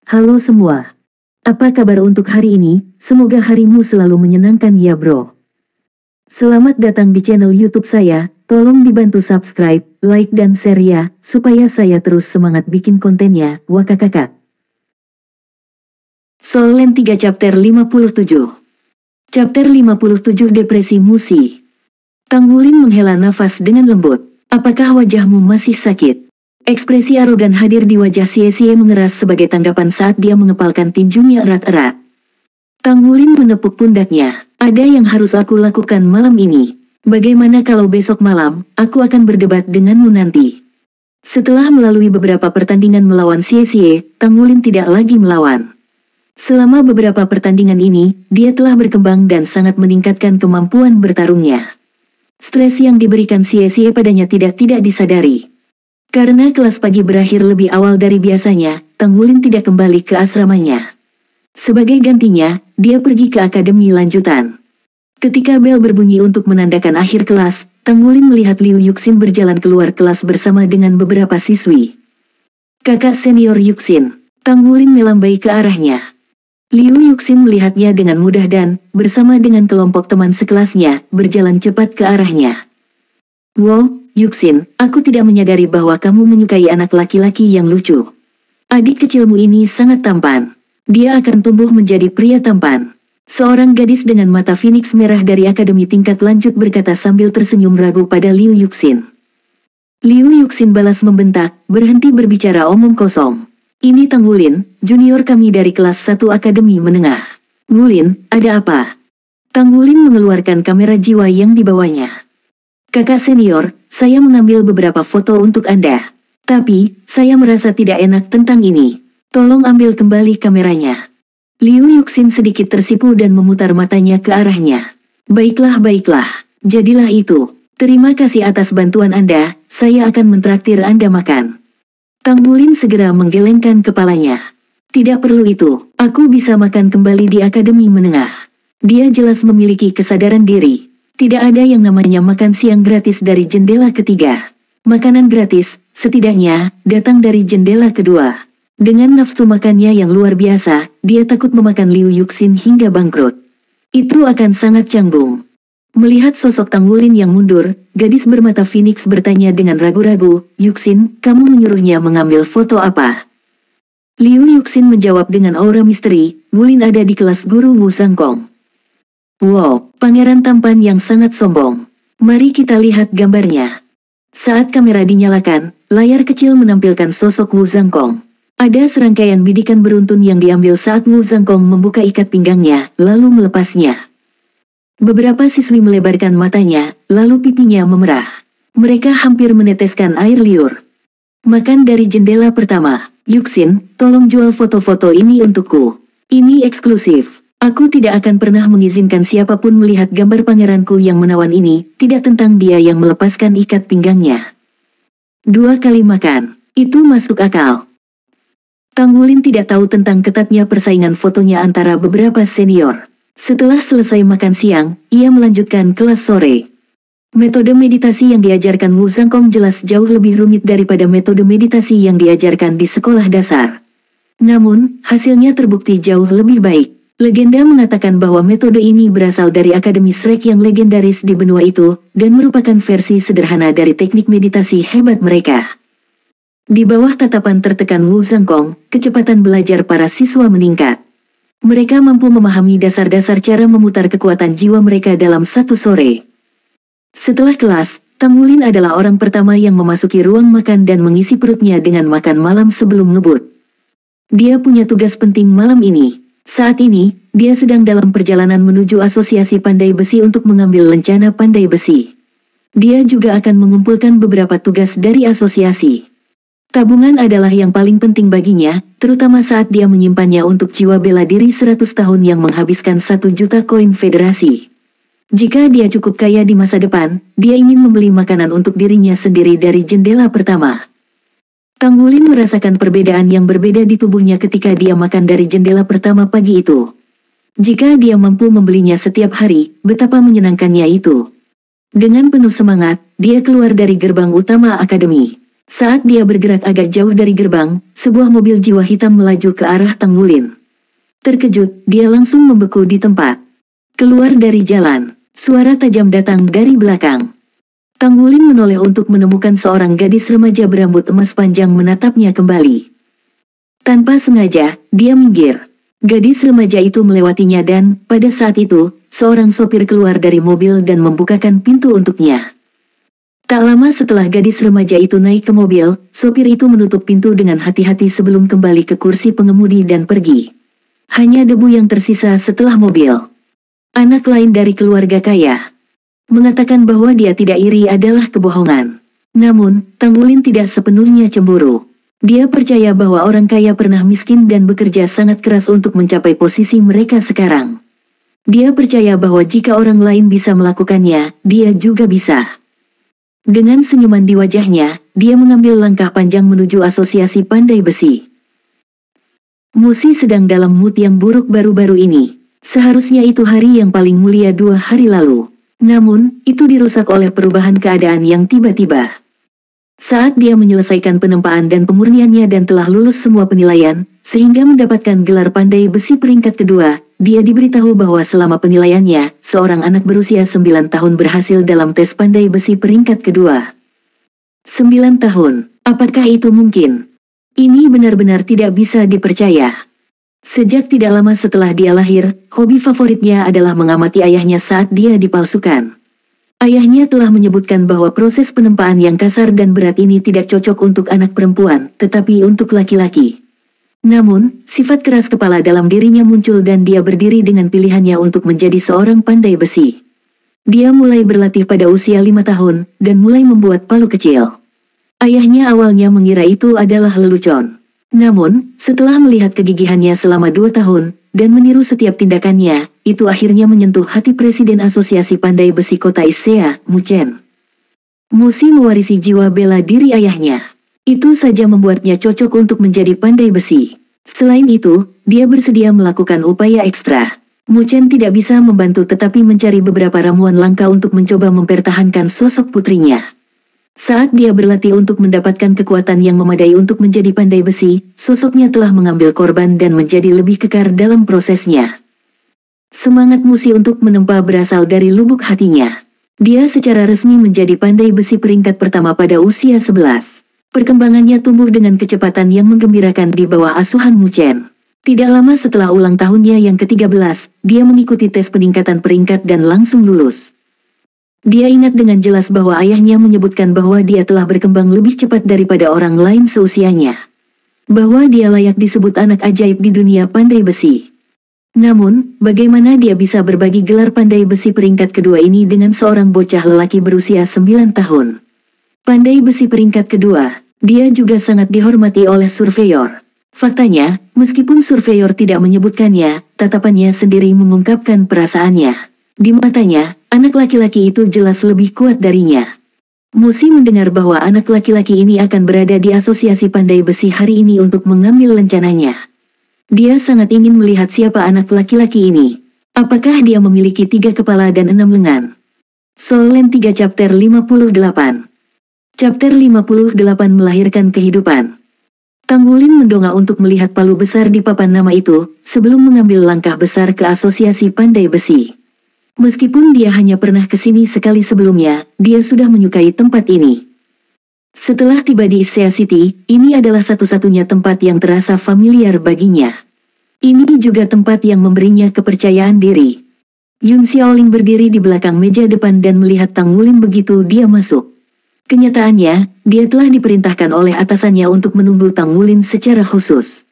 Halo semua. Apa kabar untuk hari ini? Semoga harimu selalu menyenangkan ya bro. Selamat datang di channel YouTube saya. Tolong dibantu subscribe, like dan share ya, supaya saya terus semangat bikin kontennya. Wakakakak. Solen 3 chapter 57. Chapter 57 Depresi Musi. Tanggulin menghela nafas dengan lembut. Apakah wajahmu masih sakit? Ekspresi arogan hadir di wajah Xie mengeras sebagai tanggapan saat dia mengepalkan tinjunya erat-erat. Tanggulin menepuk pundaknya. Ada yang harus aku lakukan malam ini. Bagaimana kalau besok malam, aku akan berdebat denganmu nanti. Setelah melalui beberapa pertandingan melawan Xie, Tanggulin tidak lagi melawan. Selama beberapa pertandingan ini, dia telah berkembang dan sangat meningkatkan kemampuan bertarungnya. Stres yang diberikan Xie padanya tidak disadari. Karena kelas pagi berakhir lebih awal dari biasanya, Tanggulin tidak kembali ke asramanya. Sebagai gantinya, dia pergi ke akademi lanjutan. Ketika bel berbunyi untuk menandakan akhir kelas, Tanggulin melihat Liu Yuxin berjalan keluar kelas bersama dengan beberapa siswi. Kakak senior Yuxin, Tanggulin melambai ke arahnya. Liu Yuxin melihatnya dengan mudah dan, bersama dengan kelompok teman sekelasnya, berjalan cepat ke arahnya. Wow, Yuxin, aku tidak menyadari bahwa kamu menyukai anak laki-laki yang lucu. Adik kecilmu ini sangat tampan. Dia akan tumbuh menjadi pria tampan. Seorang gadis dengan mata Phoenix merah dari akademi tingkat lanjut berkata sambil tersenyum ragu pada Liu Yuxin. Liu Yuxin balas membentak, berhenti berbicara omong kosong. Ini Tanggulin, junior kami dari kelas 1 akademi menengah. Ngulin, ada apa? Tanggulin mengeluarkan kamera jiwa yang dibawanya. Kakak senior, saya mengambil beberapa foto untuk Anda. Tapi, saya merasa tidak enak tentang ini. Tolong ambil kembali kameranya. Liu Yuxin sedikit tersipu dan memutar matanya ke arahnya. Baiklah, jadilah itu. Terima kasih atas bantuan Anda, saya akan mentraktir Anda makan. Tanggulin segera menggelengkan kepalanya. Tidak perlu itu, aku bisa makan kembali di akademi menengah. Dia jelas memiliki kesadaran diri. Tidak ada yang namanya makan siang gratis dari jendela ketiga. Makanan gratis, setidaknya, datang dari jendela kedua. Dengan nafsu makannya yang luar biasa, dia takut memakan Liu Yuxin hingga bangkrut. Itu akan sangat canggung. Melihat sosok Tanggulin yang mundur, gadis bermata Phoenix bertanya dengan ragu-ragu, Yuxin, kamu menyuruhnya mengambil foto apa? Liu Yuxin menjawab dengan aura misteri, Ngulin ada di kelas guru Wu Zhangkong. Wow, pangeran tampan yang sangat sombong. Mari kita lihat gambarnya. Saat kamera dinyalakan, layar kecil menampilkan sosok Wu Zhangkong. Ada serangkaian bidikan beruntun yang diambil saat Wu Zhangkong membuka ikat pinggangnya, lalu melepasnya. Beberapa siswi melebarkan matanya, lalu pipinya memerah. Mereka hampir meneteskan air liur. Makan dari jendela pertama. Yuxin, tolong jual foto-foto ini untukku. Ini eksklusif. Aku tidak akan pernah mengizinkan siapapun melihat gambar pangeranku yang menawan ini, tidak tentang dia yang melepaskan ikat pinggangnya. 2 kali makan, itu masuk akal. Tanggulin tidak tahu tentang ketatnya persaingan fotonya antara beberapa senior. Setelah selesai makan siang, ia melanjutkan kelas sore. Metode meditasi yang diajarkan Wu Zhangkong jelas jauh lebih rumit daripada metode meditasi yang diajarkan di sekolah dasar. Namun, hasilnya terbukti jauh lebih baik. Legenda mengatakan bahwa metode ini berasal dari Akademi Shrek yang legendaris di benua itu, dan merupakan versi sederhana dari teknik meditasi hebat mereka. Di bawah tatapan tertekan Wu Zhangkong, kecepatan belajar para siswa meningkat. Mereka mampu memahami dasar-dasar cara memutar kekuatan jiwa mereka dalam satu sore. Setelah kelas, Tanggulin adalah orang pertama yang memasuki ruang makan dan mengisi perutnya dengan makan malam sebelum ngebut. Dia punya tugas penting malam ini. Saat ini, dia sedang dalam perjalanan menuju Asosiasi Pandai Besi untuk mengambil lencana pandai besi. Dia juga akan mengumpulkan beberapa tugas dari asosiasi. Tabungan adalah yang paling penting baginya, terutama saat dia menyimpannya untuk jiwa bela diri 100 tahun yang menghabiskan 1 juta koin federasi. Jika dia cukup kaya di masa depan, dia ingin membeli makanan untuk dirinya sendiri dari jendela pertama. Tanggulin merasakan perbedaan yang berbeda di tubuhnya ketika dia makan dari jendela pertama pagi itu. Jika dia mampu membelinya setiap hari, betapa menyenangkannya itu. Dengan penuh semangat, dia keluar dari gerbang utama akademi. Saat dia bergerak agak jauh dari gerbang, sebuah mobil jiwa hitam melaju ke arah Tang Wulin. Terkejut, dia langsung membeku di tempat. Keluar dari jalan, suara tajam datang dari belakang. Tang Wulin menoleh untuk menemukan seorang gadis remaja berambut emas panjang menatapnya kembali. Tanpa sengaja, dia minggir. Gadis remaja itu melewatinya dan, pada saat itu, seorang sopir keluar dari mobil dan membukakan pintu untuknya. Tak lama setelah gadis remaja itu naik ke mobil, sopir itu menutup pintu dengan hati-hati sebelum kembali ke kursi pengemudi dan pergi. Hanya debu yang tersisa setelah mobil. Anak lain dari keluarga kaya mengatakan bahwa dia tidak iri adalah kebohongan. Namun, Tang Wulin tidak sepenuhnya cemburu. Dia percaya bahwa orang kaya pernah miskin dan bekerja sangat keras untuk mencapai posisi mereka sekarang. Dia percaya bahwa jika orang lain bisa melakukannya, dia juga bisa. Dengan senyuman di wajahnya, dia mengambil langkah panjang menuju asosiasi pandai besi. Musi sedang dalam mood yang buruk baru-baru ini. Seharusnya itu hari yang paling mulia 2 hari lalu. Namun, itu dirusak oleh perubahan keadaan yang tiba-tiba. Saat dia menyelesaikan penempaan dan pemurniannya dan telah lulus semua penilaian, sehingga mendapatkan gelar pandai besi peringkat kedua, dia diberitahu bahwa selama penilaiannya, seorang anak berusia 9 tahun berhasil dalam tes pandai besi peringkat kedua. 9 tahun, apakah itu mungkin? Ini benar-benar tidak bisa dipercaya. Sejak tidak lama setelah dia lahir, hobi favoritnya adalah mengamati ayahnya saat dia dipalsukan. Ayahnya telah menyebutkan bahwa proses penempaan yang kasar dan berat ini tidak cocok untuk anak perempuan, tetapi untuk laki-laki. Namun, sifat keras kepala dalam dirinya muncul dan dia berdiri dengan pilihannya untuk menjadi seorang pandai besi. Dia mulai berlatih pada usia 5 tahun, dan mulai membuat palu kecil. Ayahnya awalnya mengira itu adalah lelucon. Namun, setelah melihat kegigihannya selama 2 tahun, dan meniru setiap tindakannya, itu akhirnya menyentuh hati Presiden Asosiasi Pandai Besi Kota Issea, Mu Chen. Musi mewarisi jiwa bela diri ayahnya. Itu saja membuatnya cocok untuk menjadi pandai besi. Selain itu, dia bersedia melakukan upaya ekstra. Mu Chen tidak bisa membantu tetapi mencari beberapa ramuan langka untuk mencoba mempertahankan sosok putrinya. Saat dia berlatih untuk mendapatkan kekuatan yang memadai untuk menjadi pandai besi, sosoknya telah mengambil korban dan menjadi lebih kekar dalam prosesnya. Semangat Musi untuk menempa berasal dari lubuk hatinya. Dia secara resmi menjadi pandai besi peringkat pertama pada usia 11. Perkembangannya tumbuh dengan kecepatan yang menggembirakan di bawah asuhan Mu Chen. Tidak lama setelah ulang tahunnya yang ke-13, dia mengikuti tes peningkatan peringkat dan langsung lulus. Dia ingat dengan jelas bahwa ayahnya menyebutkan bahwa dia telah berkembang lebih cepat daripada orang lain seusianya. Bahwa dia layak disebut anak ajaib di dunia pandai besi. Namun, bagaimana dia bisa berbagi gelar pandai besi peringkat kedua ini dengan seorang bocah lelaki berusia 9 tahun? Pandai besi peringkat kedua. Dia juga sangat dihormati oleh surveyor. Faktanya, meskipun surveyor tidak menyebutkannya, tatapannya sendiri mengungkapkan perasaannya. Di matanya, anak laki-laki itu jelas lebih kuat darinya. Musi mendengar bahwa anak laki-laki ini akan berada di asosiasi pandai besi hari ini untuk mengambil rencananya. Dia sangat ingin melihat siapa anak laki-laki ini. Apakah dia memiliki 3 kepala dan 6 lengan? Solen 3 chapter 58. Chapter 58 melahirkan kehidupan. Tang Wulin mendongak untuk melihat palu besar di papan nama itu, sebelum mengambil langkah besar ke asosiasi pandai besi. Meskipun dia hanya pernah ke sini sekali sebelumnya, dia sudah menyukai tempat ini. Setelah tiba di Issea City, ini adalah satu-satunya tempat yang terasa familiar baginya. Ini juga tempat yang memberinya kepercayaan diri. Yun Xiaoling berdiri di belakang meja depan dan melihat Tang Wulin begitu dia masuk. Kenyataannya, dia telah diperintahkan oleh atasannya untuk menunggu Tang Wulin secara khusus.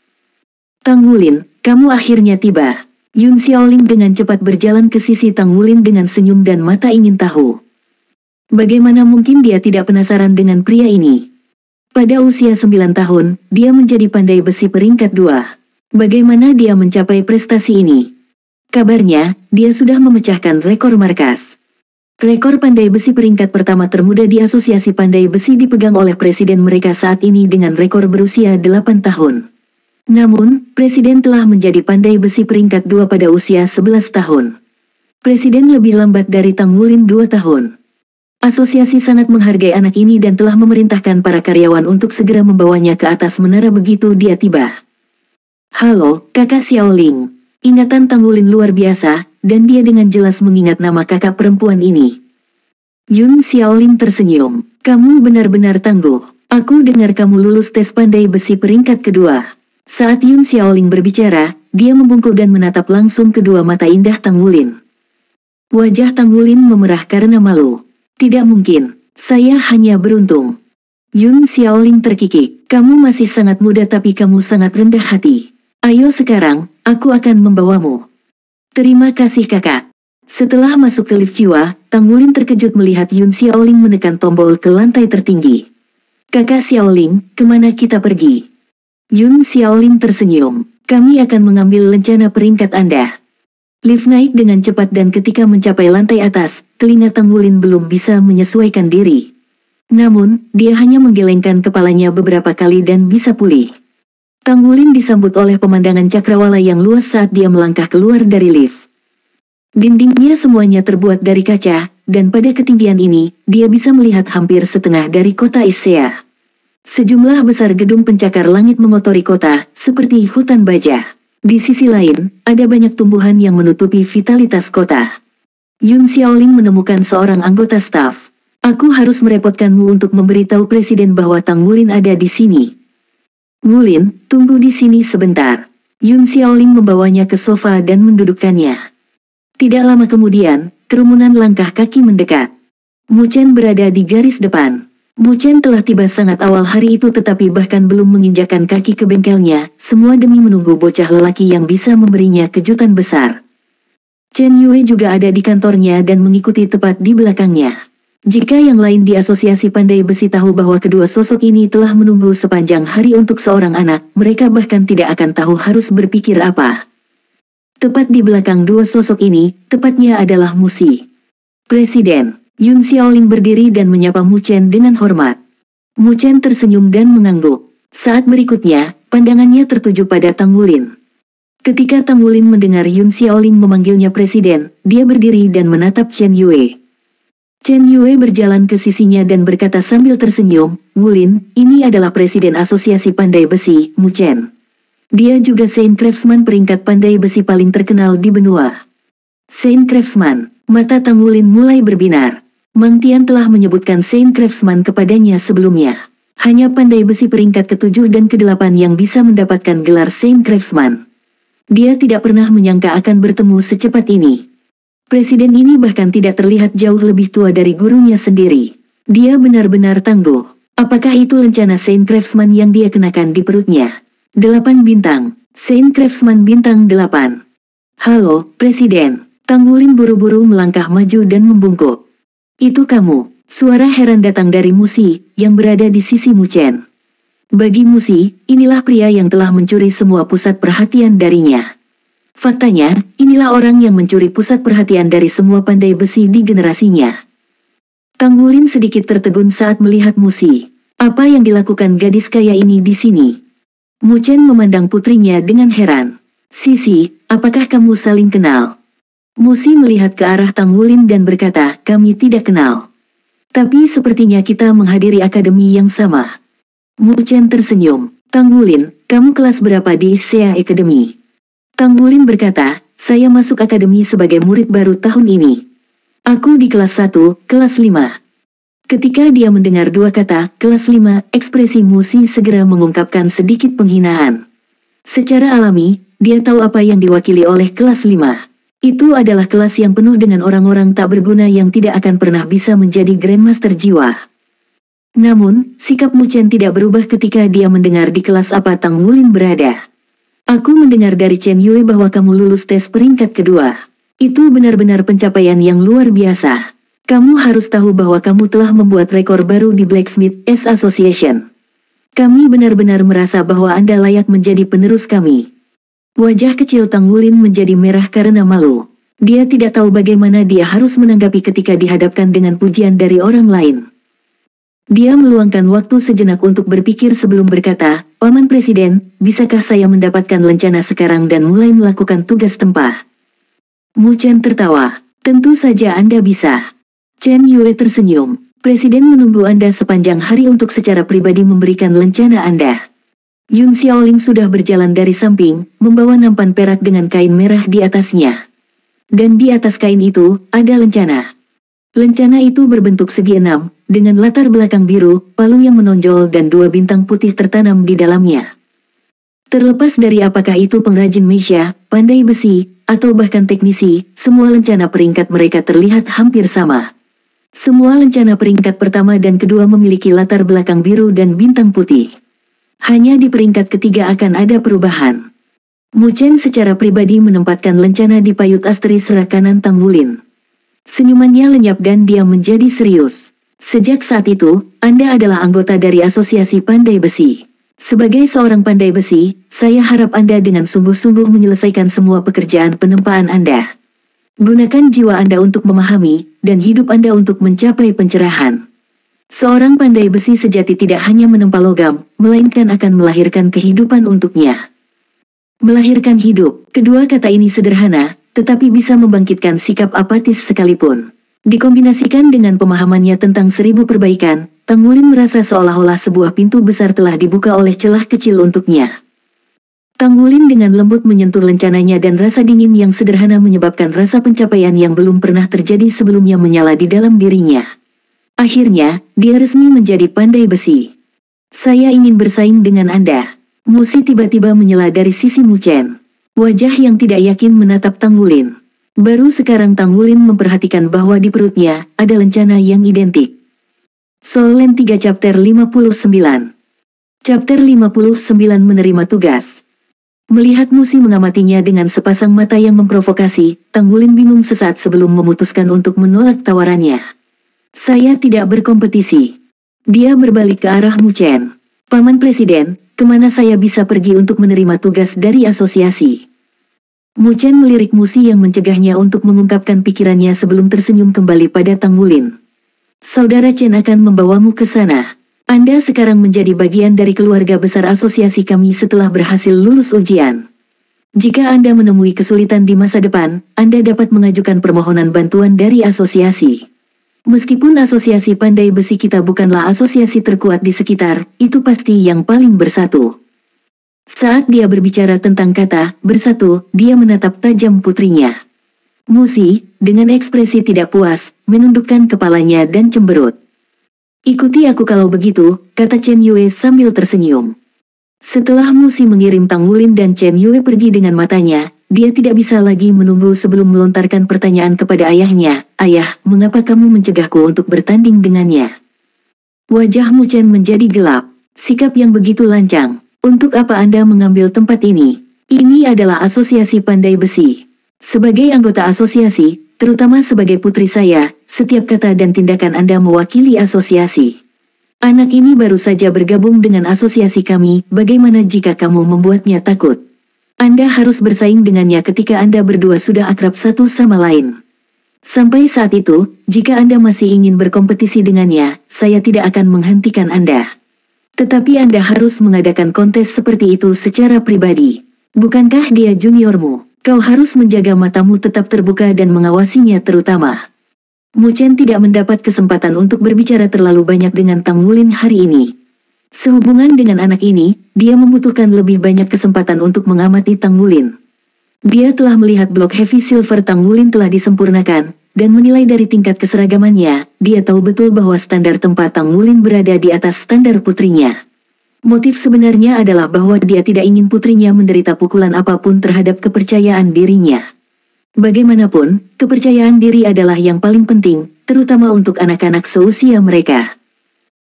Tang Wulin, kamu akhirnya tiba. Yun Xiaoling dengan cepat berjalan ke sisi Tang Wulin dengan senyum dan mata ingin tahu. Bagaimana mungkin dia tidak penasaran dengan pria ini? Pada usia 9 tahun, dia menjadi pandai besi peringkat 2. Bagaimana dia mencapai prestasi ini? Kabarnya, dia sudah memecahkan rekor markas. Rekor pandai besi peringkat pertama termuda di asosiasi pandai besi dipegang oleh presiden mereka saat ini dengan rekor berusia 8 tahun. Namun, presiden telah menjadi pandai besi peringkat 2 pada usia 11 tahun. Presiden lebih lambat dari Tang Wulin 2 tahun. Asosiasi sangat menghargai anak ini dan telah memerintahkan para karyawan untuk segera membawanya ke atas menara begitu dia tiba. Halo, kakak Xiaoling. Ingatan Tang Wulin luar biasa, dan dia dengan jelas mengingat nama kakak perempuan ini. Yun Xiaoling tersenyum. Kamu benar-benar tangguh. Aku dengar kamu lulus tes pandai besi peringkat kedua. Saat Yun Xiaoling berbicara, dia membungkuk dan menatap langsung kedua mata indah Tang Wulin. Wajah Tang Wulin memerah karena malu. Tidak mungkin, saya hanya beruntung. Yun Xiaoling terkikik. Kamu masih sangat muda tapi kamu sangat rendah hati. Ayo sekarang, aku akan membawamu. Terima kasih kakak. Setelah masuk ke lift jiwa, Tang Wulin terkejut melihat Yun Xiaoling menekan tombol ke lantai tertinggi. Kakak Xiaoling, kemana kita pergi? Yun Xiaoling tersenyum. Kami akan mengambil lencana peringkat Anda. Lift naik dengan cepat dan ketika mencapai lantai atas, telinga Tang Wulin belum bisa menyesuaikan diri. Namun, dia hanya menggelengkan kepalanya beberapa kali dan bisa pulih. Tang Wulin disambut oleh pemandangan cakrawala yang luas saat dia melangkah keluar dari lift. Dindingnya semuanya terbuat dari kaca, dan pada ketinggian ini, dia bisa melihat hampir setengah dari kota Issea. Sejumlah besar gedung pencakar langit mengotori kota, seperti hutan baja. Di sisi lain, ada banyak tumbuhan yang menutupi vitalitas kota. Yun Xiaoling menemukan seorang anggota staf. Aku harus merepotkanmu untuk memberitahu presiden bahwa Tang Wulin ada di sini. Wulin, tunggu di sini sebentar. Yun Xiaoling membawanya ke sofa dan mendudukkannya. Tidak lama kemudian, kerumunan langkah kaki mendekat. Mu Chen berada di garis depan. Mu Chen telah tiba sangat awal hari itu tetapi bahkan belum menginjakkan kaki ke bengkelnya, semua demi menunggu bocah lelaki yang bisa memberinya kejutan besar. Chen Yue juga ada di kantornya dan mengikuti tepat di belakangnya. Jika yang lain di asosiasi pandai besi tahu bahwa kedua sosok ini telah menunggu sepanjang hari untuk seorang anak, mereka bahkan tidak akan tahu harus berpikir apa. Tepat di belakang dua sosok ini, tepatnya adalah Musi. Presiden. Yun Xiaoling berdiri dan menyapa Mu Chen dengan hormat. Mu Chen tersenyum dan mengangguk. Saat berikutnya, pandangannya tertuju pada Tang Wulin. Ketika Tang Wulin mendengar Yun Xiaoling memanggilnya presiden, dia berdiri dan menatap Chen Yue. Chen Yue berjalan ke sisinya dan berkata sambil tersenyum, Wulin, ini adalah presiden asosiasi pandai besi, Mu Chen. Dia juga Saint Craftsman peringkat pandai besi paling terkenal di benua. Saint Craftsman, mata Tang Wulin mulai berbinar. Mang Tian telah menyebutkan Saint Craftsman kepadanya sebelumnya. Hanya pandai besi peringkat ke-7 dan ke-8 yang bisa mendapatkan gelar Saint Craftsman. Dia tidak pernah menyangka akan bertemu secepat ini. Presiden ini bahkan tidak terlihat jauh lebih tua dari gurunya sendiri. Dia benar-benar tangguh. Apakah itu lencana Saint Craftsman yang dia kenakan di perutnya? 8 bintang. Saint Craftsman bintang 8. Halo, Presiden. Tang Wulin buru-buru melangkah maju dan membungkuk. Itu kamu, suara heran datang dari Musi, yang berada di sisi Mu Chen. Bagi Musi, inilah pria yang telah mencuri semua pusat perhatian darinya. Faktanya, inilah orang yang mencuri pusat perhatian dari semua pandai besi di generasinya. Tang Wulin sedikit tertegun saat melihat Musi. Apa yang dilakukan gadis kaya ini di sini? Mu Chen memandang putrinya dengan heran. Sisi, apakah kamu saling kenal? Musi melihat ke arah Tang Wulin dan berkata, kami tidak kenal. Tapi sepertinya kita menghadiri akademi yang sama. Mu Chen tersenyum. Tang Wulin, kamu kelas berapa di Issea Academy? Tang Wulin berkata, saya masuk akademi sebagai murid baru tahun ini. Aku di kelas 1, kelas 5. Ketika dia mendengar dua kata, kelas 5, ekspresi Musi segera mengungkapkan sedikit penghinaan. Secara alami, dia tahu apa yang diwakili oleh kelas 5. Itu adalah kelas yang penuh dengan orang-orang tak berguna yang tidak akan pernah bisa menjadi Grandmaster jiwa. Namun, sikap Mu Chen tidak berubah ketika dia mendengar di kelas apa Tang Wulin berada. Aku mendengar dari Chen Yue bahwa kamu lulus tes peringkat kedua. Itu benar-benar pencapaian yang luar biasa. Kamu harus tahu bahwa kamu telah membuat rekor baru di Blacksmith Association. Kami benar-benar merasa bahwa Anda layak menjadi penerus kami. Wajah kecil Tang Wulin menjadi merah karena malu. Dia tidak tahu bagaimana dia harus menanggapi ketika dihadapkan dengan pujian dari orang lain. Dia meluangkan waktu sejenak untuk berpikir sebelum berkata, Paman Presiden, bisakah saya mendapatkan lencana sekarang dan mulai melakukan tugas tempah? Mu Chen tertawa. Tentu saja Anda bisa. Chen Yue tersenyum. Presiden menunggu Anda sepanjang hari untuk secara pribadi memberikan lencana Anda. Yun Xiaoling sudah berjalan dari samping, membawa nampan perak dengan kain merah di atasnya. Dan di atas kain itu, ada lencana. Lencana itu berbentuk segi enam, dengan latar belakang biru, palu yang menonjol dan 2 bintang putih tertanam di dalamnya. Terlepas dari apakah itu pengrajin meisya, pandai besi, atau bahkan teknisi, semua lencana peringkat mereka terlihat hampir sama. Semua lencana peringkat pertama dan kedua memiliki latar belakang biru dan bintang putih. Hanya di peringkat ketiga akan ada perubahan. Mu Chen secara pribadi menempatkan lencana di payut astri serak kanan Tang Wulin. Senyumannya lenyap dan dia menjadi serius. Sejak saat itu, Anda adalah anggota dari Asosiasi Pandai Besi. Sebagai seorang pandai besi, saya harap Anda dengan sungguh-sungguh menyelesaikan semua pekerjaan penempaan Anda. Gunakan jiwa Anda untuk memahami, dan hidup Anda untuk mencapai pencerahan. Seorang pandai besi sejati tidak hanya menempa logam, melainkan akan melahirkan kehidupan untuknya. Melahirkan hidup, kedua kata ini sederhana, tetapi bisa membangkitkan sikap apatis sekalipun. Dikombinasikan dengan pemahamannya tentang 1000 perbaikan, Tang Wulin merasa seolah-olah sebuah pintu besar telah dibuka oleh celah kecil untuknya. Tang Wulin dengan lembut menyentuh lencananya dan rasa dingin yang sederhana menyebabkan rasa pencapaian yang belum pernah terjadi sebelumnya menyala di dalam dirinya. Akhirnya, dia resmi menjadi pandai besi. Saya ingin bersaing dengan Anda. Musi tiba-tiba menyela dari sisi Mu Chen. Wajah yang tidak yakin menatap Tang Wulin. Baru sekarang Tang Wulin memperhatikan bahwa di perutnya ada lencana yang identik. Soul Land 3 Chapter 59. Chapter 59 menerima tugas. Melihat Musi mengamatinya dengan sepasang mata yang memprovokasi, Tang Wulin bingung sesaat sebelum memutuskan untuk menolak tawarannya. Saya tidak berkompetisi. Dia berbalik ke arah Mu Chen. Paman Presiden, kemana saya bisa pergi untuk menerima tugas dari asosiasi? Mu Chen melirik Musi yang mencegahnya untuk mengungkapkan pikirannya sebelum tersenyum kembali pada Tang Wulin. Saudara Chen akan membawamu ke sana. Anda sekarang menjadi bagian dari keluarga besar asosiasi kami setelah berhasil lulus ujian. Jika Anda menemui kesulitan di masa depan, Anda dapat mengajukan permohonan bantuan dari asosiasi. Meskipun asosiasi pandai besi kita bukanlah asosiasi terkuat di sekitar, itu pasti yang paling bersatu. Saat dia berbicara tentang kata bersatu, dia menatap tajam putrinya. Musi, dengan ekspresi tidak puas, menundukkan kepalanya dan cemberut. Ikuti aku kalau begitu, kata Chen Yue sambil tersenyum. Setelah Musi mengirim Tang Wulin dan Chen Yue pergi dengan matanya, dia tidak bisa lagi menunggu sebelum melontarkan pertanyaan kepada ayahnya. Ayah, mengapa kamu mencegahku untuk bertanding dengannya? Wajah Mu Chen menjadi gelap. Sikap yang begitu lancang. Untuk apa Anda mengambil tempat ini? Ini adalah asosiasi pandai besi. Sebagai anggota asosiasi, terutama sebagai putri saya, setiap kata dan tindakan Anda mewakili asosiasi. Anak ini baru saja bergabung dengan asosiasi kami, bagaimana jika kamu membuatnya takut? Anda harus bersaing dengannya ketika Anda berdua sudah akrab satu sama lain. Sampai saat itu, jika Anda masih ingin berkompetisi dengannya, saya tidak akan menghentikan Anda. Tetapi Anda harus mengadakan kontes seperti itu secara pribadi. Bukankah dia juniormu? Kau harus menjaga matamu tetap terbuka dan mengawasinya terutama. Mu Chen tidak mendapat kesempatan untuk berbicara terlalu banyak dengan Tang Wulin hari ini. Sehubungan dengan anak ini, dia membutuhkan lebih banyak kesempatan untuk mengamati Tang Wulin. Dia telah melihat blok heavy silver Tang Wulin telah disempurnakan, dan menilai dari tingkat keseragamannya, dia tahu betul bahwa standar tempat Tang Wulin berada di atas standar putrinya. Motif sebenarnya adalah bahwa dia tidak ingin putrinya menderita pukulan apapun terhadap kepercayaan dirinya. Bagaimanapun, kepercayaan diri adalah yang paling penting, terutama untuk anak-anak seusia mereka.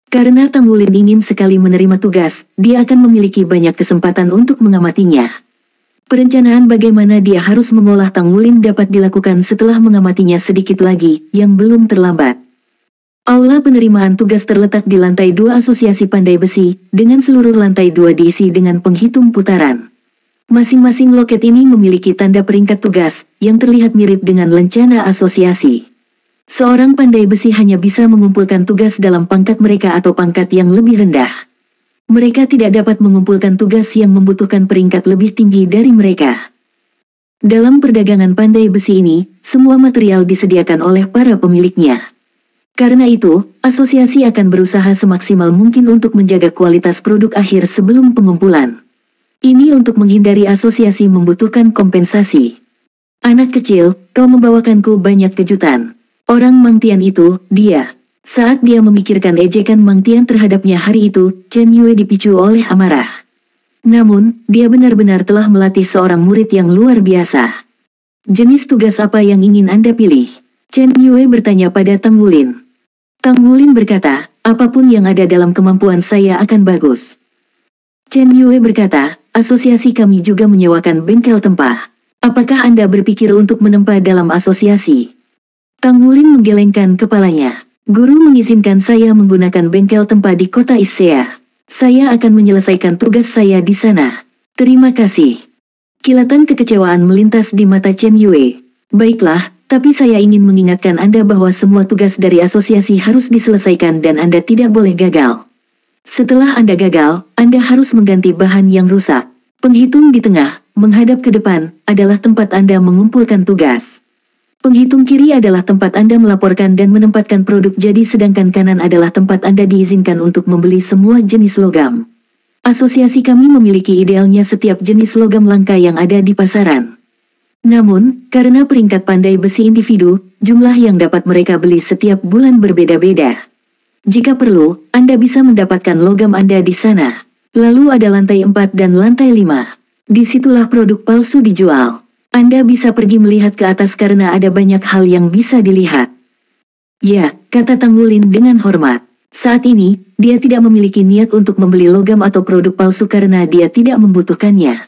Karena Tang Wulin ingin sekali menerima tugas, dia akan memiliki banyak kesempatan untuk mengamatinya. Perencanaan bagaimana dia harus mengolah Tang Wulin dapat dilakukan setelah mengamatinya sedikit lagi, yang belum terlambat. Aula penerimaan tugas terletak di lantai 2 Asosiasi Pandai Besi, dengan seluruh lantai 2 diisi dengan penghitung putaran. Masing-masing loket ini memiliki tanda peringkat tugas, yang terlihat mirip dengan lencana asosiasi. Seorang pandai besi hanya bisa mengumpulkan tugas dalam pangkat mereka atau pangkat yang lebih rendah. Mereka tidak dapat mengumpulkan tugas yang membutuhkan peringkat lebih tinggi dari mereka. Dalam perdagangan pandai besi ini, semua material disediakan oleh para pemiliknya. Karena itu, asosiasi akan berusaha semaksimal mungkin untuk menjaga kualitas produk akhir sebelum pengumpulan. Ini untuk menghindari asosiasi membutuhkan kompensasi. Anak kecil, kau membawakanku banyak kejutan. Orang Mang Tian itu, dia. Saat dia memikirkan ejekan Mang Tian terhadapnya hari itu, Chen Yue dipicu oleh amarah. Namun, dia benar-benar telah melatih seorang murid yang luar biasa. Jenis tugas apa yang ingin Anda pilih? Chen Yue bertanya pada Tang Wulin. Tang Wulin berkata, apapun yang ada dalam kemampuan saya akan bagus. Chen Yue berkata, asosiasi kami juga menyewakan bengkel tempah. Apakah Anda berpikir untuk menempa dalam asosiasi? Tang Wulin menggelengkan kepalanya. Guru mengizinkan saya menggunakan bengkel tempah di kota Issea. Saya akan menyelesaikan tugas saya di sana. Terima kasih. Kilatan kekecewaan melintas di mata Chen Yue. Baiklah, tapi saya ingin mengingatkan Anda bahwa semua tugas dari asosiasi harus diselesaikan dan Anda tidak boleh gagal. Setelah Anda gagal, Anda harus mengganti bahan yang rusak. Penghitung di tengah, menghadap ke depan, adalah tempat Anda mengumpulkan tugas. Penghitung kiri adalah tempat Anda melaporkan dan menempatkan produk jadi sedangkan kanan adalah tempat Anda diizinkan untuk membeli semua jenis logam. Asosiasi kami memiliki idealnya setiap jenis logam langka yang ada di pasaran. Namun, karena peringkat pandai besi individu, jumlah yang dapat mereka beli setiap bulan berbeda-beda. Jika perlu, Anda bisa mendapatkan logam Anda di sana. Lalu ada lantai 4 dan lantai 5. Disitulah produk palsu dijual. Anda bisa pergi melihat ke atas karena ada banyak hal yang bisa dilihat. Ya, kata Tang Wulin dengan hormat. Saat ini, dia tidak memiliki niat untuk membeli logam atau produk palsu karena dia tidak membutuhkannya.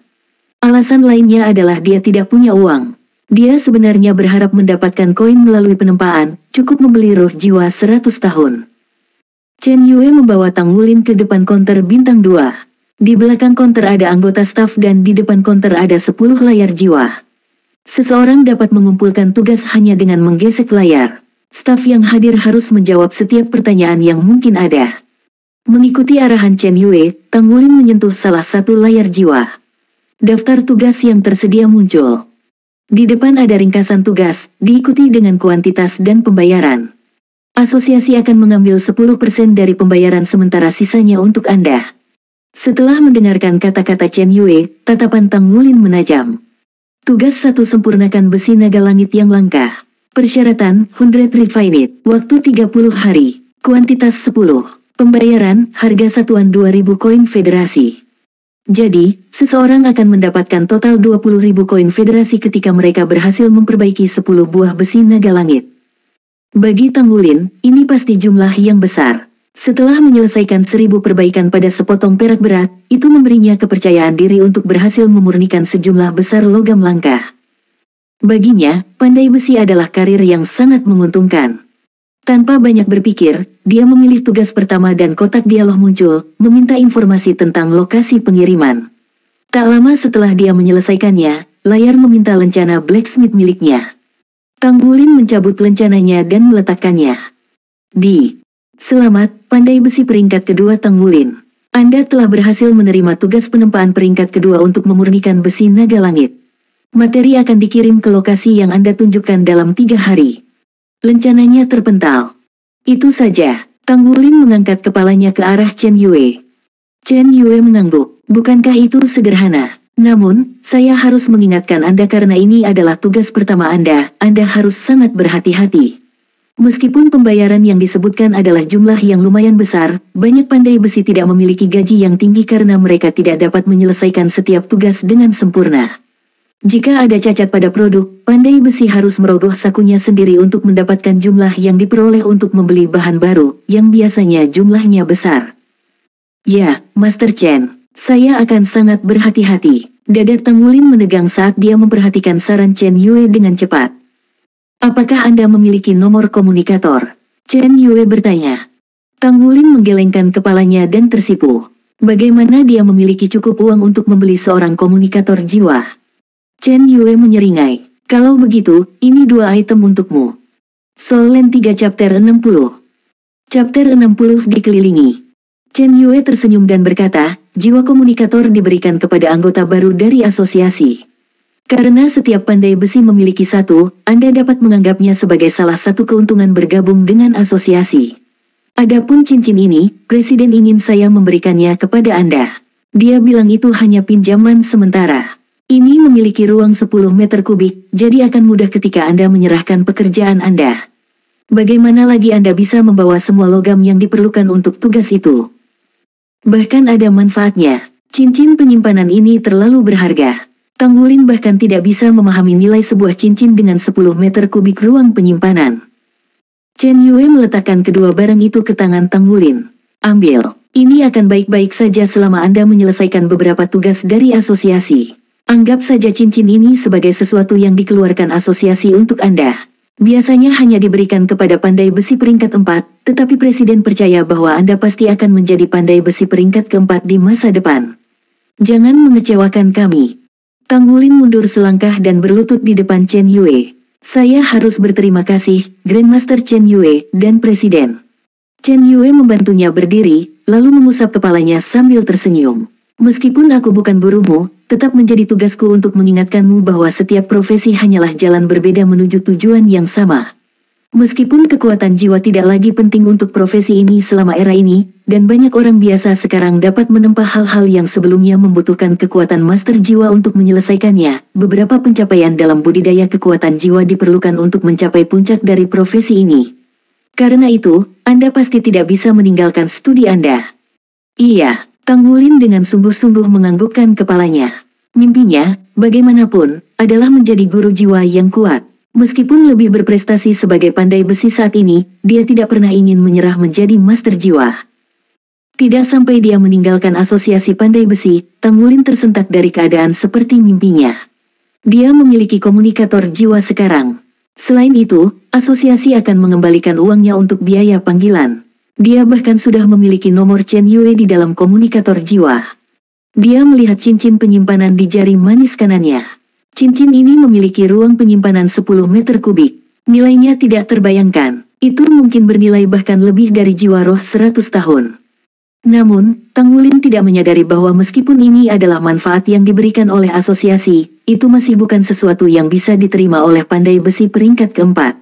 Alasan lainnya adalah dia tidak punya uang. Dia sebenarnya berharap mendapatkan koin melalui penempaan, cukup membeli roh jiwa 100 tahun. Chen Yue membawa Tang Wulin ke depan konter bintang 2. Di belakang konter ada anggota staf dan di depan konter ada 10 layar jiwa. Seseorang dapat mengumpulkan tugas hanya dengan menggesek layar. Staf yang hadir harus menjawab setiap pertanyaan yang mungkin ada. Mengikuti arahan Chen Yue, Tang Wulin menyentuh salah satu layar jiwa. Daftar tugas yang tersedia muncul. Di depan ada ringkasan tugas, diikuti dengan kuantitas dan pembayaran. Asosiasi akan mengambil 10% dari pembayaran sementara sisanya untuk Anda. Setelah mendengarkan kata-kata Chen Yue, tatapan Tang Wulin menajam. Tugas 1 sempurnakan besi naga langit yang langka. Persyaratan, 100 refined, waktu 30 hari, kuantitas 10. Pembayaran, harga satuan 2.000 koin federasi. Jadi, seseorang akan mendapatkan total 20.000 koin federasi ketika mereka berhasil memperbaiki 10 buah besi naga langit. Bagi Tang Wulin, ini pasti jumlah yang besar. Setelah menyelesaikan 1000 perbaikan pada sepotong perak berat, itu memberinya kepercayaan diri untuk berhasil memurnikan sejumlah besar logam langka. Baginya, pandai besi adalah karir yang sangat menguntungkan. Tanpa banyak berpikir, dia memilih tugas pertama dan kotak dialog muncul, meminta informasi tentang lokasi pengiriman. Tak lama setelah dia menyelesaikannya, layar meminta lencana blacksmith miliknya. Tang Wulin mencabut lencananya dan meletakkannya. Selamat, pandai besi peringkat kedua Tang Wulin. Anda telah berhasil menerima tugas penempaan peringkat kedua untuk memurnikan besi naga langit. Materi akan dikirim ke lokasi yang Anda tunjukkan dalam 3 hari. Lencananya terpental. Itu saja. Tang Wulin mengangkat kepalanya ke arah Chen Yue. Chen Yue mengangguk. Bukankah itu sederhana? Namun, saya harus mengingatkan Anda karena ini adalah tugas pertama Anda harus sangat berhati-hati. Meskipun pembayaran yang disebutkan adalah jumlah yang lumayan besar, banyak pandai besi tidak memiliki gaji yang tinggi karena mereka tidak dapat menyelesaikan setiap tugas dengan sempurna. Jika ada cacat pada produk, pandai besi harus merogoh sakunya sendiri untuk mendapatkan jumlah yang diperoleh untuk membeli bahan baru, yang biasanya jumlahnya besar. Ya, Master Chen. Saya akan sangat berhati-hati. Dada Tang Wulin menegang saat dia memperhatikan saran Chen Yue dengan cepat. Apakah Anda memiliki nomor komunikator? Chen Yue bertanya. Tang Wulin menggelengkan kepalanya dan tersipu. Bagaimana dia memiliki cukup uang untuk membeli seorang komunikator jiwa? Chen Yue menyeringai. Kalau begitu, ini 2 item untukmu. Soul Land 3 Chapter 60. Chapter 60 dikelilingi. Chen Yue tersenyum dan berkata, jiwa komunikator diberikan kepada anggota baru dari asosiasi. Karena setiap pandai besi memiliki satu, Anda dapat menganggapnya sebagai salah satu keuntungan bergabung dengan asosiasi. Adapun cincin ini, Presiden ingin saya memberikannya kepada Anda. Dia bilang itu hanya pinjaman sementara. Ini memiliki ruang 10 meter kubik, jadi akan mudah ketika Anda menyerahkan pekerjaan Anda. Bagaimana lagi Anda bisa membawa semua logam yang diperlukan untuk tugas itu? Bahkan ada manfaatnya. Cincin penyimpanan ini terlalu berharga. Tanggulin bahkan tidak bisa memahami nilai sebuah cincin dengan 10 meter kubik ruang penyimpanan. Chen Yue meletakkan kedua barang itu ke tangan Tanggulin. Ambil. Ini akan baik-baik saja selama Anda menyelesaikan beberapa tugas dari asosiasi. Anggap saja cincin ini sebagai sesuatu yang dikeluarkan asosiasi untuk Anda. Biasanya hanya diberikan kepada pandai besi peringkat 4, tetapi Presiden percaya bahwa Anda pasti akan menjadi pandai besi peringkat keempat di masa depan. Jangan mengecewakan kami. Tanggulin mundur selangkah dan berlutut di depan Chen Yue. Saya harus berterima kasih, Grandmaster Chen Yue, dan Presiden. Chen Yue membantunya berdiri, lalu mengusap kepalanya sambil tersenyum. Meskipun aku bukan burumu, tetap menjadi tugasku untuk mengingatkanmu bahwa setiap profesi hanyalah jalan berbeda menuju tujuan yang sama. Meskipun kekuatan jiwa tidak lagi penting untuk profesi ini selama era ini, dan banyak orang biasa sekarang dapat menempa hal-hal yang sebelumnya membutuhkan kekuatan master jiwa untuk menyelesaikannya, beberapa pencapaian dalam budidaya kekuatan jiwa diperlukan untuk mencapai puncak dari profesi ini. Karena itu, Anda pasti tidak bisa meninggalkan studi Anda. Iya. Tanggulin dengan sungguh-sungguh menganggukkan kepalanya. Mimpinya, bagaimanapun, adalah menjadi guru jiwa yang kuat. Meskipun lebih berprestasi sebagai pandai besi saat ini, dia tidak pernah ingin menyerah menjadi master jiwa. Tidak sampai dia meninggalkan asosiasi pandai besi, Tanggulin tersentak dari keadaan seperti mimpinya. Dia memiliki komunikator jiwa sekarang. Selain itu, asosiasi akan mengembalikan uangnya untuk biaya panggilan. Dia bahkan sudah memiliki nomor Chen Yue di dalam komunikator jiwa. Dia melihat cincin penyimpanan di jari manis kanannya. Cincin ini memiliki ruang penyimpanan 10 meter kubik. Nilainya tidak terbayangkan. Itu mungkin bernilai bahkan lebih dari jiwa roh 100 tahun. Namun, Tanggulin tidak menyadari bahwa meskipun ini adalah manfaat yang diberikan oleh asosiasi, itu masih bukan sesuatu yang bisa diterima oleh pandai besi peringkat keempat.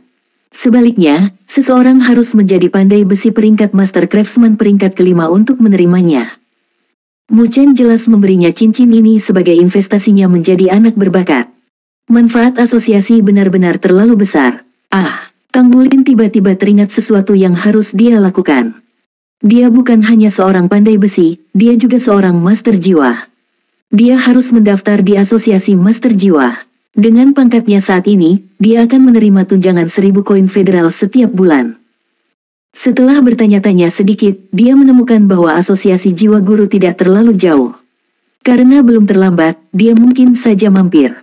Sebaliknya, seseorang harus menjadi pandai besi peringkat Master Craftsman peringkat kelima untuk menerimanya. Mu Chen jelas memberinya cincin ini sebagai investasinya menjadi anak berbakat. Manfaat asosiasi benar-benar terlalu besar. Tanggulin tiba-tiba teringat sesuatu yang harus dia lakukan. Dia bukan hanya seorang pandai besi, dia juga seorang master jiwa. Dia harus mendaftar di asosiasi master jiwa. Dengan pangkatnya saat ini, dia akan menerima tunjangan 1000 koin federal setiap bulan. Setelah bertanya-tanya sedikit, dia menemukan bahwa asosiasi jiwa guru tidak terlalu jauh. Karena belum terlambat, dia mungkin saja mampir.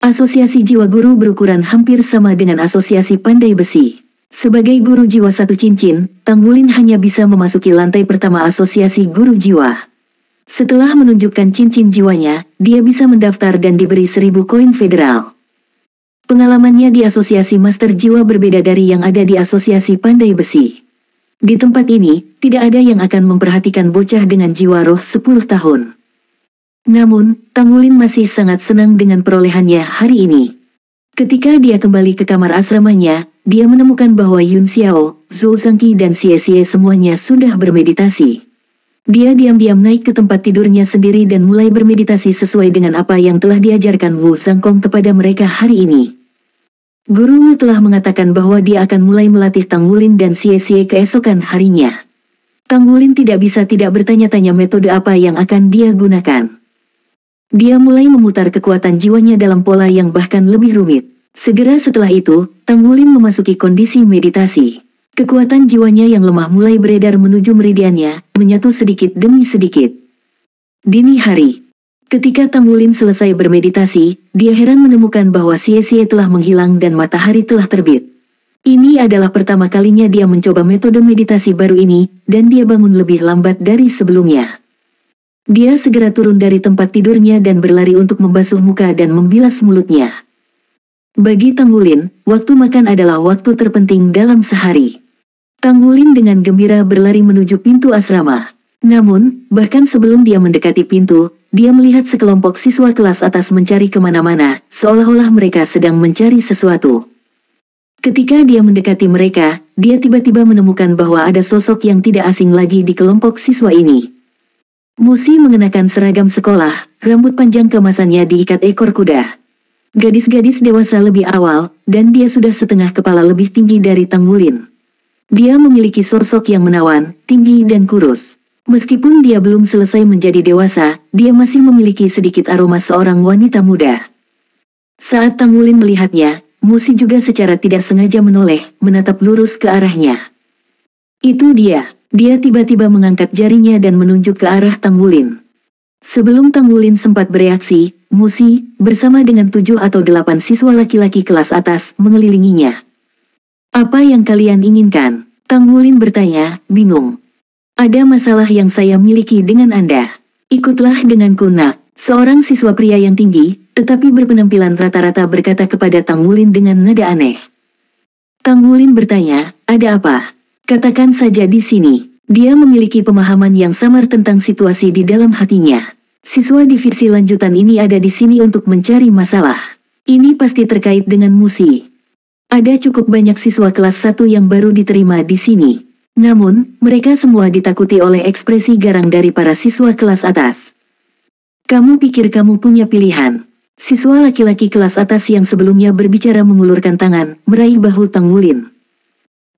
Asosiasi jiwa guru berukuran hampir sama dengan asosiasi pandai besi. Sebagai guru jiwa satu cincin, Tanggulin hanya bisa memasuki lantai pertama asosiasi guru jiwa. Setelah menunjukkan cincin jiwanya, dia bisa mendaftar dan diberi 1000 koin federal. Pengalamannya di asosiasi master jiwa berbeda dari yang ada di asosiasi pandai besi. Di tempat ini, tidak ada yang akan memperhatikan bocah dengan jiwa roh 10 tahun. Namun, Tanggulin masih sangat senang dengan perolehannya hari ini. Ketika dia kembali ke kamar asramanya, dia menemukan bahwa Yun Xiao, Zhou Zhangqi dan Xie Xie semuanya sudah bermeditasi. Dia diam-diam naik ke tempat tidurnya sendiri dan mulai bermeditasi sesuai dengan apa yang telah diajarkan Wu Zhangkong kepada mereka hari ini. Guru Wu telah mengatakan bahwa dia akan mulai melatih Tanggulin dan Xie Xie keesokan harinya. Tanggulin tidak bisa tidak bertanya-tanya metode apa yang akan dia gunakan. Dia mulai memutar kekuatan jiwanya dalam pola yang bahkan lebih rumit. Segera setelah itu, Tanggulin memasuki kondisi meditasi. Kekuatan jiwanya yang lemah mulai beredar menuju meridiannya, menyatu sedikit demi sedikit. Dini hari. Ketika Tanggulin selesai bermeditasi, dia heran menemukan bahwa Xie Xie telah menghilang dan matahari telah terbit. Ini adalah pertama kalinya dia mencoba metode meditasi baru ini, dan dia bangun lebih lambat dari sebelumnya. Dia segera turun dari tempat tidurnya dan berlari untuk membasuh muka dan membilas mulutnya. Bagi Tanggulin, waktu makan adalah waktu terpenting dalam sehari. Tanggulin dengan gembira berlari menuju pintu asrama. Namun, bahkan sebelum dia mendekati pintu, dia melihat sekelompok siswa kelas atas mencari kemana-mana, seolah-olah mereka sedang mencari sesuatu. Ketika dia mendekati mereka, dia tiba-tiba menemukan bahwa ada sosok yang tidak asing lagi di kelompok siswa ini. Musi mengenakan seragam sekolah, rambut panjang keemasannya diikat ekor kuda. Gadis-gadis dewasa lebih awal, dan dia sudah setengah kepala lebih tinggi dari Tang Wulin. Dia memiliki sosok yang menawan, tinggi dan kurus. Meskipun dia belum selesai menjadi dewasa, dia masih memiliki sedikit aroma seorang wanita muda. Saat Tang Wulin melihatnya, Musi juga secara tidak sengaja menoleh, menatap lurus ke arahnya. Itu dia. Dia tiba-tiba mengangkat jarinya dan menunjuk ke arah Tang Wulin. Sebelum Tang Wulin sempat bereaksi, Musi, bersama dengan 7 atau 8 siswa laki-laki kelas atas, mengelilinginya. Apa yang kalian inginkan? Tang Wulin bertanya, bingung. Ada masalah yang saya miliki dengan Anda. Ikutlah denganku nak. Seorang siswa pria yang tinggi, tetapi berpenampilan rata-rata berkata kepada Tang Wulin dengan nada aneh. Tang Wulin bertanya, ada apa? Katakan saja di sini. Dia memiliki pemahaman yang samar tentang situasi di dalam hatinya. Siswa divisi lanjutan ini ada di sini untuk mencari masalah. Ini pasti terkait dengan Musi. Ada cukup banyak siswa kelas 1 yang baru diterima di sini. Namun, mereka semua ditakuti oleh ekspresi garang dari para siswa kelas atas. Kamu pikir kamu punya pilihan? Siswa laki-laki kelas atas yang sebelumnya berbicara mengulurkan tangan, meraih bahu Tang Wulin.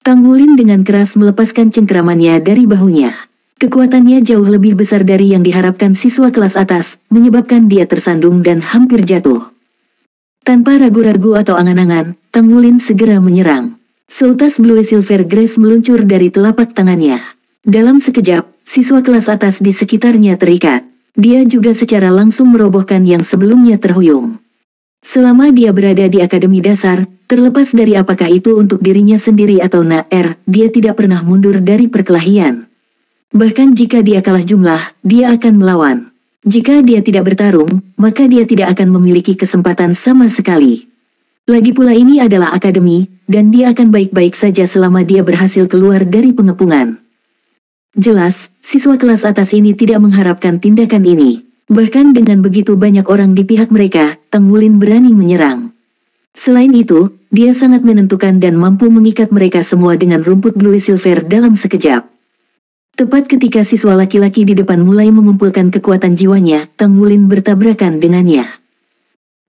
Tang Wulin dengan keras melepaskan cengkeramannya dari bahunya. Kekuatannya jauh lebih besar dari yang diharapkan siswa kelas atas, menyebabkan dia tersandung dan hampir jatuh. Tanpa ragu-ragu atau angan-angan, Tang Wulin segera menyerang. Seutas Blue Silver Grace meluncur dari telapak tangannya. Dalam sekejap, siswa kelas atas di sekitarnya terikat. Dia juga secara langsung merobohkan yang sebelumnya terhuyung. Selama dia berada di akademi dasar, terlepas dari apakah itu untuk dirinya sendiri atau Naer, dia tidak pernah mundur dari perkelahian. Bahkan jika dia kalah jumlah, dia akan melawan. Jika dia tidak bertarung, maka dia tidak akan memiliki kesempatan sama sekali. Lagi pula ini adalah akademi, dan dia akan baik-baik saja selama dia berhasil keluar dari pengepungan. Jelas, siswa kelas atas ini tidak mengharapkan tindakan ini. Bahkan dengan begitu banyak orang di pihak mereka, Tang Wulin berani menyerang. Selain itu, dia sangat menentukan dan mampu mengikat mereka semua dengan rumput Blue Silver dalam sekejap. Tepat ketika siswa laki-laki di depan mulai mengumpulkan kekuatan jiwanya, Tang Wulin bertabrakan dengannya.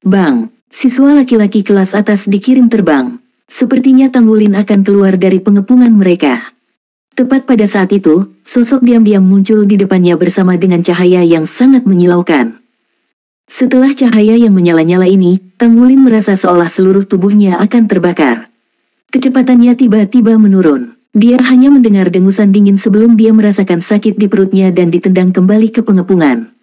Bang! Siswa laki-laki kelas atas dikirim terbang. Sepertinya Tang Wulin akan keluar dari pengepungan mereka. Tepat pada saat itu, sosok diam-diam muncul di depannya bersama dengan cahaya yang sangat menyilaukan. Setelah cahaya yang menyala-nyala ini, Tang Wulin merasa seolah seluruh tubuhnya akan terbakar. Kecepatannya tiba-tiba menurun. Dia hanya mendengar dengusan dingin sebelum dia merasakan sakit di perutnya dan ditendang kembali ke pengepungan.